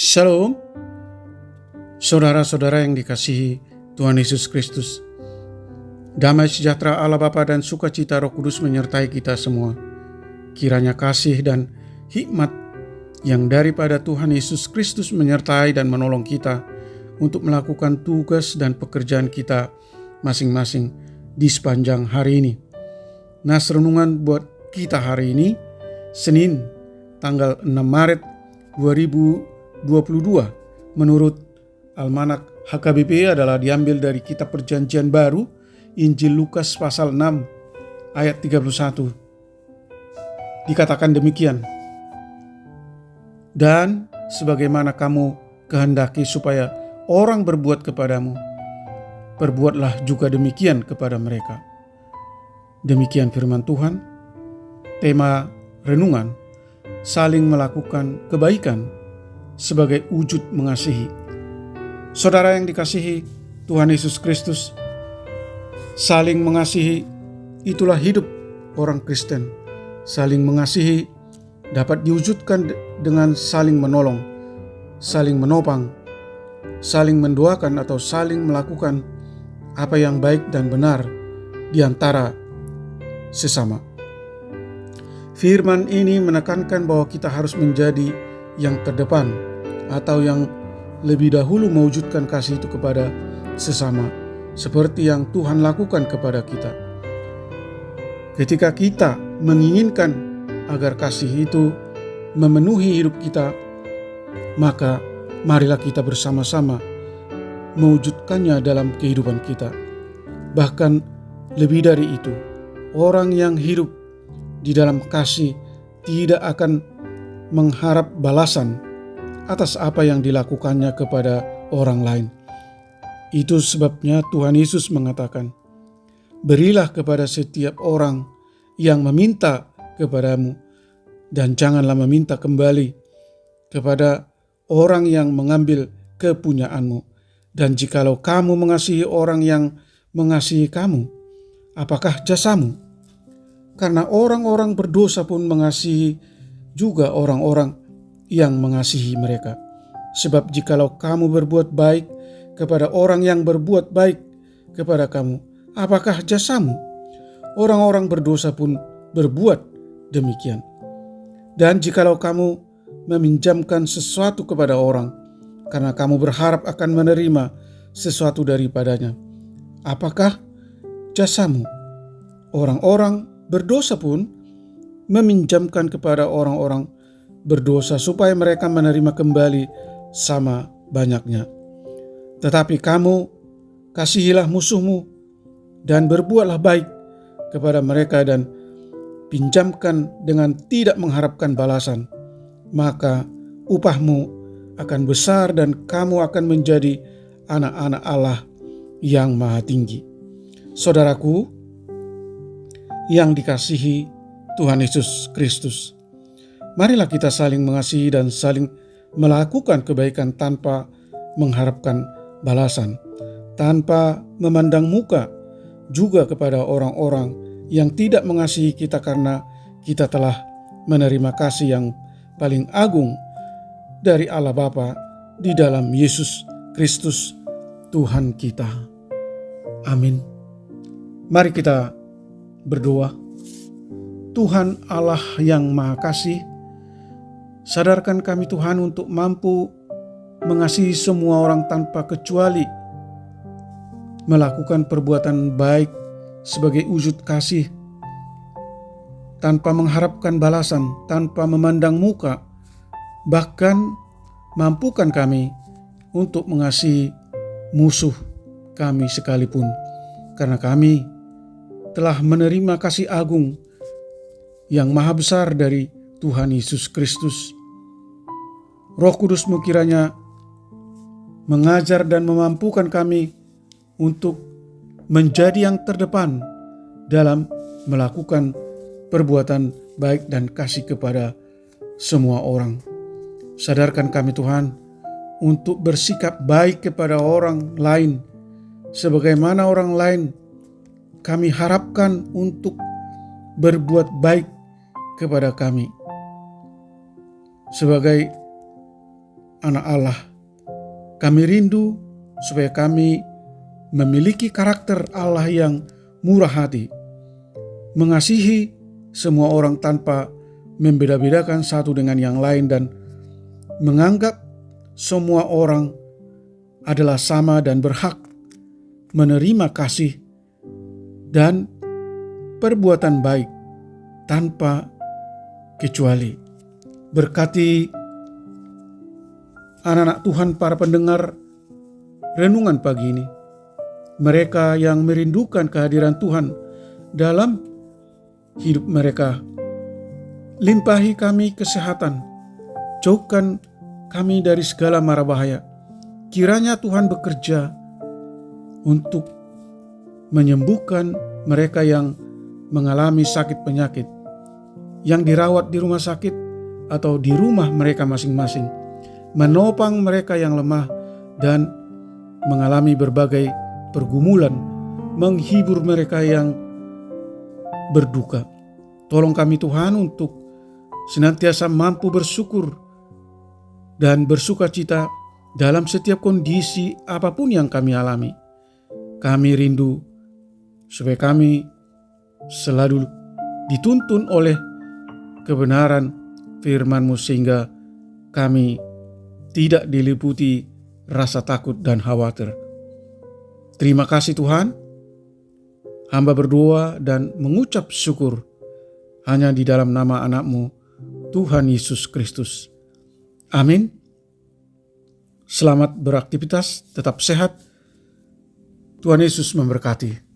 Shalom, saudara-saudara yang dikasihi Tuhan Yesus Kristus. Damai sejahtera Allah Bapa dan sukacita Roh Kudus menyertai kita semua. Kiranya kasih dan hikmat yang daripada Tuhan Yesus Kristus menyertai dan menolong kita untuk melakukan tugas dan pekerjaan kita masing-masing di sepanjang hari ini. Nas renungan buat kita hari ini, Senin tanggal 6 Maret 2022 menurut Almanak HKBP adalah diambil dari Kitab Perjanjian Baru, Injil Lukas pasal 6 ayat 31. Dikatakan demikian, "Dan sebagaimana kamu kehendaki supaya orang berbuat kepadamu, perbuatlah juga demikian kepada mereka." Demikian firman Tuhan. Tema renungan, saling melakukan kebaikan sebagai wujud mengasihi. Saudara yang dikasihi Tuhan Yesus Kristus, saling mengasihi itulah hidup orang Kristen. Saling mengasihi dapat diwujudkan dengan saling menolong, saling menopang, saling mendoakan atau saling melakukan apa yang baik dan benar di antara sesama. Firman ini menekankan bahwa kita harus menjadi yang terdepan atau yang lebih dahulu mewujudkan kasih itu kepada sesama, seperti yang Tuhan lakukan kepada kita. Ketika kita menginginkan agar kasih itu memenuhi hidup kita, maka marilah kita bersama-sama mewujudkannya dalam kehidupan kita. Bahkan lebih dari itu, orang yang hidup di dalam kasih tidak akan mengharap balasan atas apa yang dilakukannya kepada orang lain. Itu sebabnya Tuhan Yesus mengatakan, "Berilah kepada setiap orang yang meminta kepadamu, dan janganlah meminta kembali kepada orang yang mengambil kepunyaanmu. Dan jikalau kamu mengasihi orang yang mengasihi kamu, apakah jasamu? Karena orang-orang berdosa pun mengasihi juga orang-orang yang mengasihi mereka. Sebab jikalau kamu berbuat baik kepada orang yang berbuat baik kepada kamu, apakah jasamu? Orang-orang berdosa pun berbuat demikian. Dan jikalau kamu meminjamkan sesuatu kepada orang, karena kamu berharap akan menerima sesuatu daripadanya, apakah jasamu? Orang-orang berdosa pun meminjamkan kepada orang-orang berdosa supaya mereka menerima kembali sama banyaknya. Tetapi kamu kasihilah musuhmu dan berbuatlah baik kepada mereka dan pinjamkan dengan tidak mengharapkan balasan, maka upahmu akan besar dan kamu akan menjadi anak-anak Allah yang Maha Tinggi." Saudaraku yang dikasihi Tuhan Yesus Kristus, marilah kita saling mengasihi dan saling melakukan kebaikan tanpa mengharapkan balasan, tanpa memandang muka juga kepada orang-orang yang tidak mengasihi kita, karena kita telah menerima kasih yang paling agung dari Allah Bapa di dalam Yesus Kristus Tuhan kita. Amin. Mari kita berdoa. Tuhan Allah yang Maha Kasih, sadarkan kami Tuhan untuk mampu mengasihi semua orang tanpa kecuali, melakukan perbuatan baik sebagai wujud kasih, tanpa mengharapkan balasan, tanpa memandang muka. Bahkan mampukan kami untuk mengasihi musuh kami sekalipun, karena kami telah menerima kasih agung yang maha besar dari Tuhan Yesus Kristus. Roh Kudus-Mu kiranya mengajar dan memampukan kami untuk menjadi yang terdepan dalam melakukan perbuatan baik dan kasih kepada semua orang. Sadarkan kami Tuhan untuk bersikap baik kepada orang lain, sebagaimana orang lain kami harapkan untuk berbuat baik kepada kami. Sebagai anak Allah. Kami rindu supaya kami memiliki karakter Allah yang murah hati, mengasihi semua orang tanpa membeda-bedakan satu dengan yang lain, dan menganggap semua orang adalah sama dan berhak menerima kasih dan perbuatan baik tanpa kecuali. Berkati anak-anak Tuhan, para pendengar renungan pagi ini, mereka yang merindukan kehadiran Tuhan dalam hidup mereka. Limpahi kami kesehatan, jauhkan kami dari segala mara bahaya. Kiranya Tuhan bekerja untuk menyembuhkan mereka yang mengalami sakit penyakit, yang dirawat di rumah sakit atau di rumah mereka masing-masing, menopang mereka yang lemah dan mengalami berbagai pergumulan, menghibur mereka yang berduka. Tolong kami Tuhan untuk senantiasa mampu bersyukur dan bersuka cita dalam setiap kondisi apapun yang kami alami. Kami rindu supaya kami selalu dituntun oleh kebenaran firman-Mu sehingga kami tidak diliputi rasa takut dan khawatir. Terima kasih Tuhan. Hamba berdoa dan mengucap syukur hanya di dalam nama anak-Mu, Tuhan Yesus Kristus. Amin. Selamat beraktivitas, tetap sehat. Tuhan Yesus memberkati.